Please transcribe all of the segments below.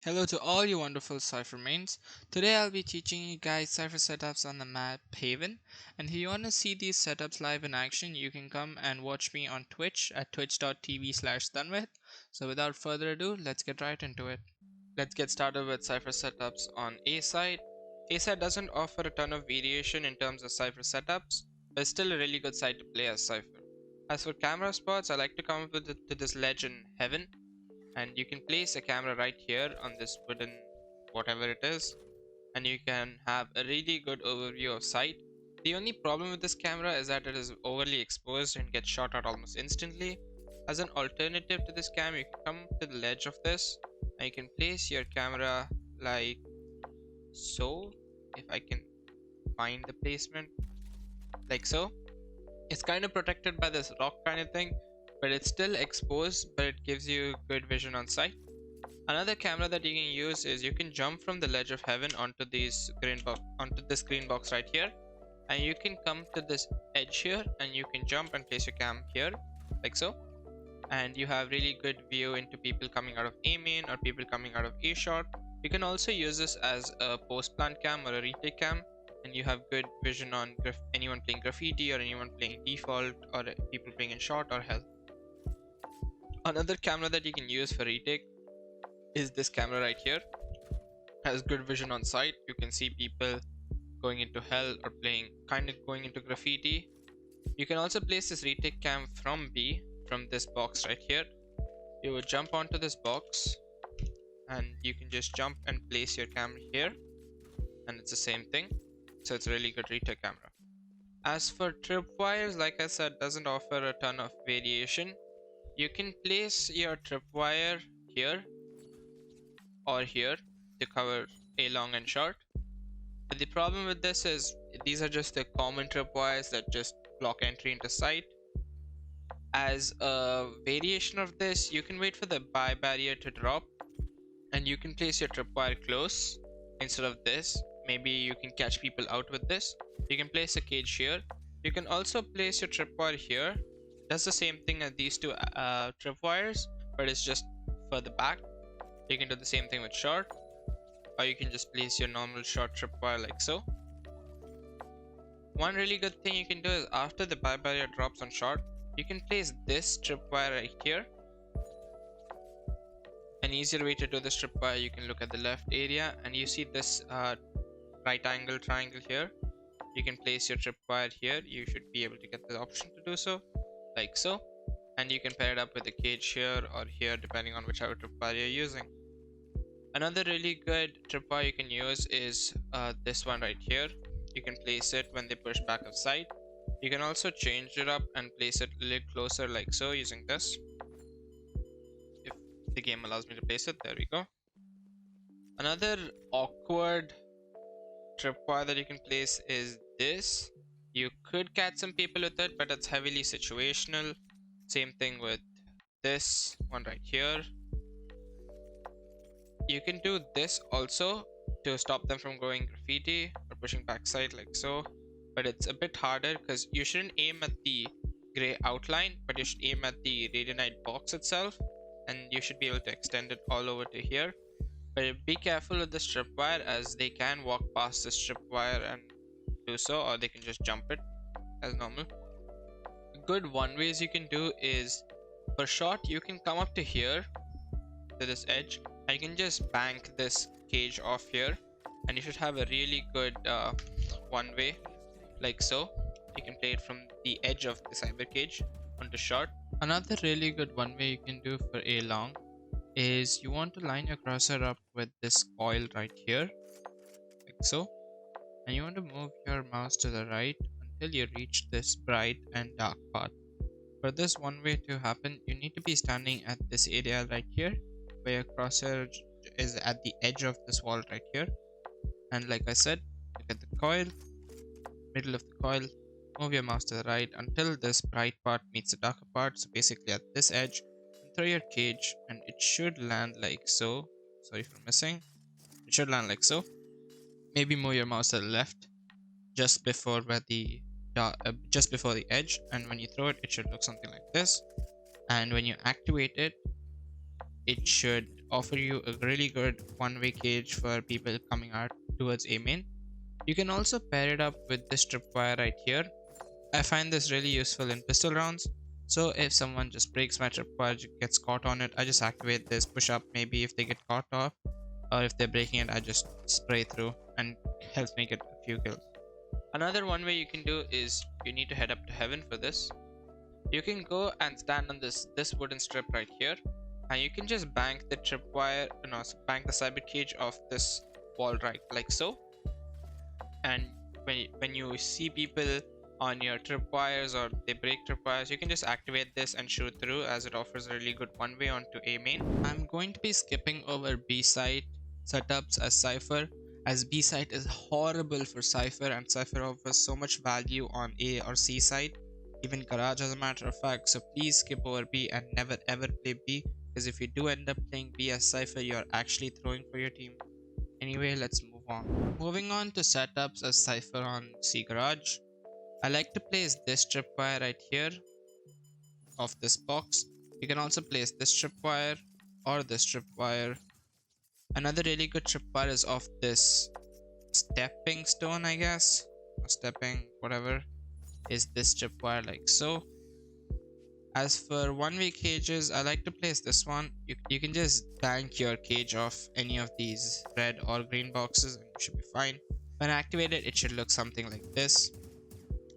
Hello to all you wonderful Cypher mains. Today I'll be teaching you guys Cypher setups on the map Haven. And if you want to see these setups live in action, you can come and watch me on Twitch at twitch.tv/Tanvit. So without further ado, let's get right into it. Let's get started with Cypher setups on A side. A side doesn't offer a ton of variation in terms of Cypher setups, but it's still a really good side to play as Cypher. As for camera spots, I like to come up with to this ledge in Heaven, and you can place a camera right here on this wooden whatever it is, and you can have a really good overview of sight. The only problem with this camera is that it is overly exposed and gets shot at almost instantly. As an alternative to this cam, you can come to the ledge of this and you can place your camera like so. If I can find the placement, like so. It's kind of protected by this rock kind of thing, but it's still exposed, but it gives you good vision on sight. Another camera that you can use is you can jump from the ledge of Heaven onto this green box right here, and you can come to this edge here and you can jump and place your cam here like so, and you have really good view into people coming out of A main or people coming out of A short. You can also use this as a post plant cam or a retake cam, and you have good vision on anyone playing graffiti or anyone playing default or people playing in short or health. Another camera that you can use for retake is this camera right here. Has good vision on sight. You can see people going into hell or playing kind of going into graffiti. You can also place this retake cam from B, from this box right here. You would jump onto this box and you can just jump and place your camera here, and it's the same thing. So it's a really good retake camera. As for tripwires, like I said, doesn't offer a ton of variation. You can place your tripwire here or here to cover A long and short. But the problem with this is these are just the common tripwires that just block entry into site. As a variation of this, you can wait for the buy barrier to drop and you can place your tripwire close instead of this. Maybe you can catch people out with this. You can place a cage here. You can also place your tripwire here. Does the same thing as these two tripwires, but it's just further back. You can do the same thing with short, or you can just place your normal short tripwire like so. One really good thing you can do is after the buy barrier drops on short, you can place this tripwire right here. An easier way to do this tripwire, you can look at the left area and you see this right angle triangle here. You can place your tripwire here. You should be able to get the option to do so, like so. And you can pair it up with a cage here or here, depending on whichever tripwire you're using. Another really good tripwire you can use is this one right here. You can place it when they push back of sight. You can also change it up and place it a little closer like so using this. If the game allows me to place it, there we go. Another awkward tripwire that you can place is this. You could catch some people with it, but it's heavily situational. Same thing with this one right here. You can do this also to stop them from going graffiti or pushing backside like so, but it's a bit harder because you shouldn't aim at the gray outline, but you should aim at the radionite box itself, and you should be able to extend it all over to here. But be careful with the tripwire, as they can walk past this tripwire and do so, or they can just jump it as normal. Good one ways you can do is for short, you can come up to here to this edge and you can just bank this cage off here, and you should have a really good one way like so. You can play it from the edge of the cyber cage onto short. Another really good one way you can do for A long is you want to line your crosshair up with this coil right here like so, and you want to move your mouse to the right until you reach this bright and dark part. For this one way to happen, you need to be standing at this area right here where your crosshair is at the edge of this wall right here. And like I said, look at the coil, middle of the coil, move your mouse to the right until this bright part meets the darker part, so basically at this edge, and throw your cage and it should land like so. Sorry for missing. It should land like so. Maybe move your mouse to the left just before where the just before the edge, and when you throw it, it should look something like this. And when you activate it, it should offer you a really good one-way cage for people coming out towards A main. You can also pair it up with this tripwire right here. I find this really useful in pistol rounds. So if someone just breaks my tripwire, gets caught on it, I just activate this, push up, maybe if they get caught off, or if they're breaking it, I just spray through and helps me get a few kills. Another one way you can do is you need to head up to heaven for this. You can go and stand on this wooden strip right here, and you can just bank the tripwire, bank the cyber cage off this wall right, like so. And when you see people on your tripwires or they break tripwires, you can just activate this and shoot through, as it offers a really good one way onto A main. I'm going to be skipping over B site setups as Cypher, as B site is horrible for Cypher and Cypher offers so much value on A or C side, even Garage as a matter of fact. So please skip over B and never ever play B, because if you do end up playing B as Cypher, you're actually throwing for your team. Anyway, let's move on. Moving on to setups as Cypher on C Garage. I like to place this tripwire right here of this box. You can also place this tripwire or this tripwire. Another really good tripwire is of this stepping stone, I guess, or stepping whatever, is this tripwire like so. As for one-way cages, I like to place this one. You can just bank your cage off any of these red or green boxes and you should be fine. When activated, it should look something like this.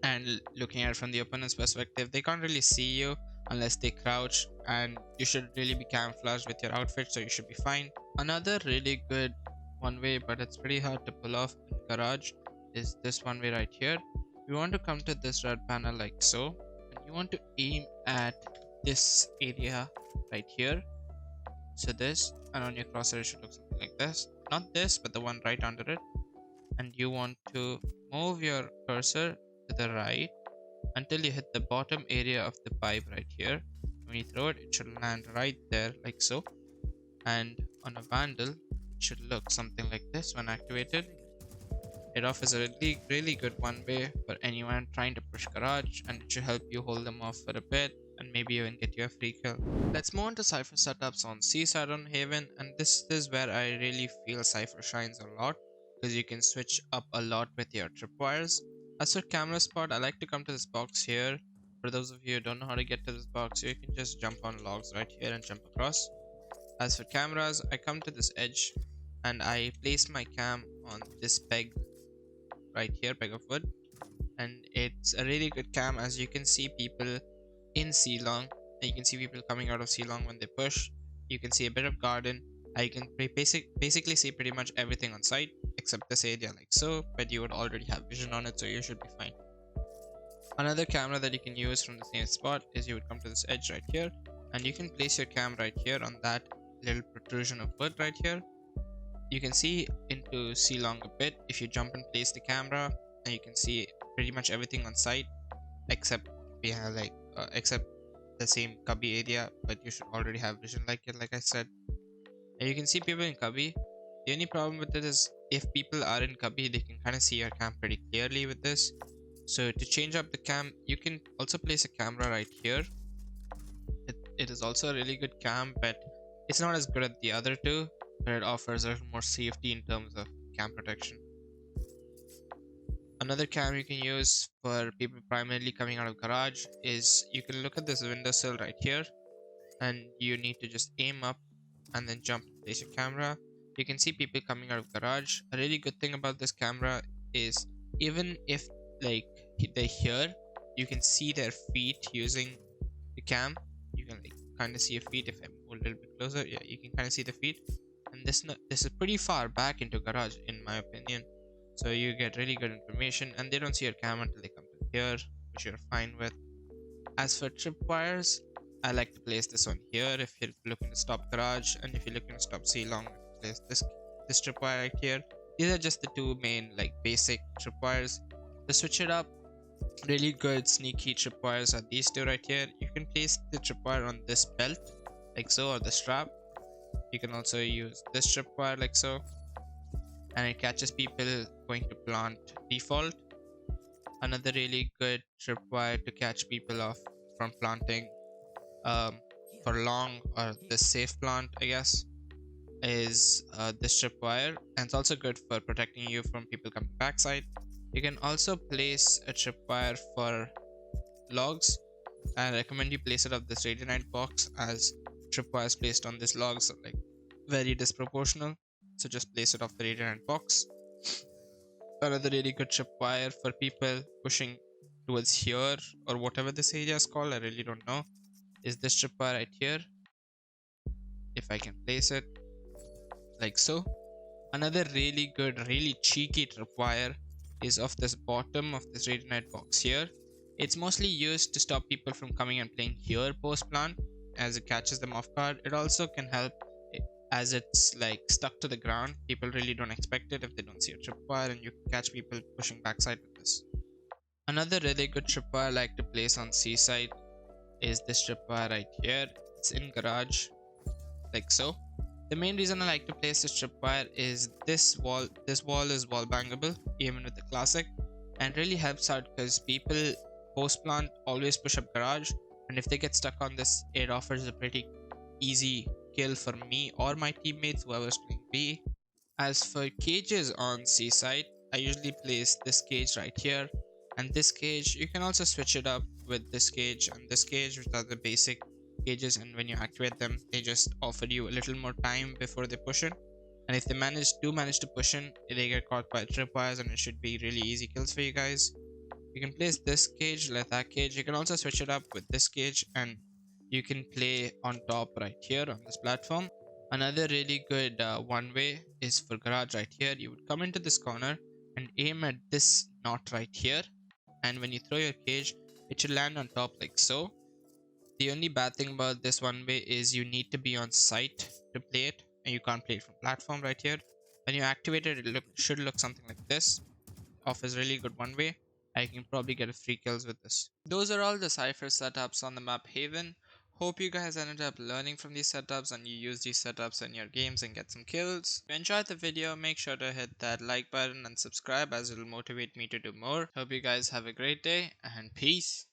And looking at it from the opponent's perspective, they can't really see you unless they crouch, and you should really be camouflaged with your outfit, so you should be fine. Another really good one way, but it's pretty hard to pull off in Garage, is this one way right here. You want to come to this red panel like so, and you want to aim at this area right here, so this, and on your crosshair it should look something like this, not this but the one right under it. And you want to move your cursor to the right until you hit the bottom area of the pipe right here. When you throw it, it should land right there like so. And on a vandal, it should look something like this when activated. It offers a really good one way for anyone trying to push Garage, and it should help you hold them off for a bit and maybe even get you a free kill. Let's move on to Cypher setups on Seaside on Haven, and this is where I really feel Cypher shines a lot, because you can switch up a lot with your tripwires. As for camera spot, I like to come to this box here. For those of you who don't know how to get to this box, you can just jump on logs right here and jump across. As for cameras, I come to this edge and I place my cam on this peg right here, peg of wood, and it's a really good cam, as you can see people in C-Long, and you can see people coming out of C-Long when they push. You can see a bit of garden. You can basically see pretty much everything on site except this area like so, but you would already have vision on it, so you should be fine. Another camera that you can use from the same spot is you would come to this edge right here, and you can place your cam right here on that little protrusion of wood right here. You can see into C-Long a bit if you jump and place the camera, and you can see pretty much everything on site except except the same cubby area, but you should already have vision like it, like I said. And you can see people in cubby. The only problem with it is if people are in cubby, they can kind of see your cam pretty clearly with this. So to change up the cam, you can also place a camera right here. It is also a really good cam, but it's not as good as the other two, but it offers a little more safety in terms of cam protection. Another cam you can use for people primarily coming out of Garage is you can look at this windowsill right here, and you need to just aim up and then jump and place your camera. You can see people coming out of Garage. A really good thing about this camera is even if like they're here, you can see their feet using the cam. You can like kind of see your feet. If I move a little bit closer, yeah, you can kind of see the feet. And this is pretty far back into Garage in my opinion, so you get really good information, and they don't see your cam until they come to here, which you're fine with. As for tripwires, I like to place this one here if you're looking to stop Garage, and if you're looking to stop C-Long, place this tripwire right here. These are just the two main like basic tripwires. To switch it up, really good sneaky tripwires are these two right here. You can place the tripwire on this belt like so, or the strap. You can also use this tripwire like so, and it catches people going to plant default. Another really good tripwire to catch people off from planting for long, or the safe plant I guess, is this tripwire, and it's also good for protecting you from people coming backside. You can also place a tripwire for logs. I recommend you place it up this radionite box, as tripwires placed on these logs are like very disproportional. So just place it off the radionite box. Another really good tripwire for people pushing towards here, or whatever this area is called, I really don't know, is this tripwire right here. If I can place it like so. Another really good, really cheeky tripwire is of this bottom of this radionite box here. It's mostly used to stop people from coming and playing here post plant, as it catches them off guard. It also can help as it's like stuck to the ground. People really don't expect it if they don't see a tripwire, and you can catch people pushing backside with this. Another really good tripwire I like to place on seaside is this tripwire right here. It's in garage like so. The main reason I like to place this tripwire is this wall. This wall is wall bangable even with the classic, and really helps out because people post plant always push up garage, and if they get stuck on this, it offers a pretty easy kill for me or my teammates, whoever's playing B. As for cages on seaside, I usually place this cage right here and this cage. You can also switch it up with this cage and this cage, which are the basic cages, and when you activate them, they just offer you a little more time before they push in. And if they manage to push in, they get caught by tripwires, and it should be really easy kills for you guys. You can place this cage like that cage. You can also switch it up with this cage, and you can play on top right here on this platform. Another really good one way is for garage right here. You would come into this corner and aim at this knot right here, and when you throw your cage, it should land on top like so. The only bad thing about this one way is you need to be on site to play it, and you can't play it from platform right here. When you activate it, should look something like this. Offers really good one way. I can probably get a free kills with this. Those are all the Cypher setups on the map Haven. Hope you guys ended up learning from these setups and you use these setups in your games and get some kills. If you enjoyed the video, make sure to hit that like button and subscribe, as it will motivate me to do more. Hope you guys have a great day, and peace.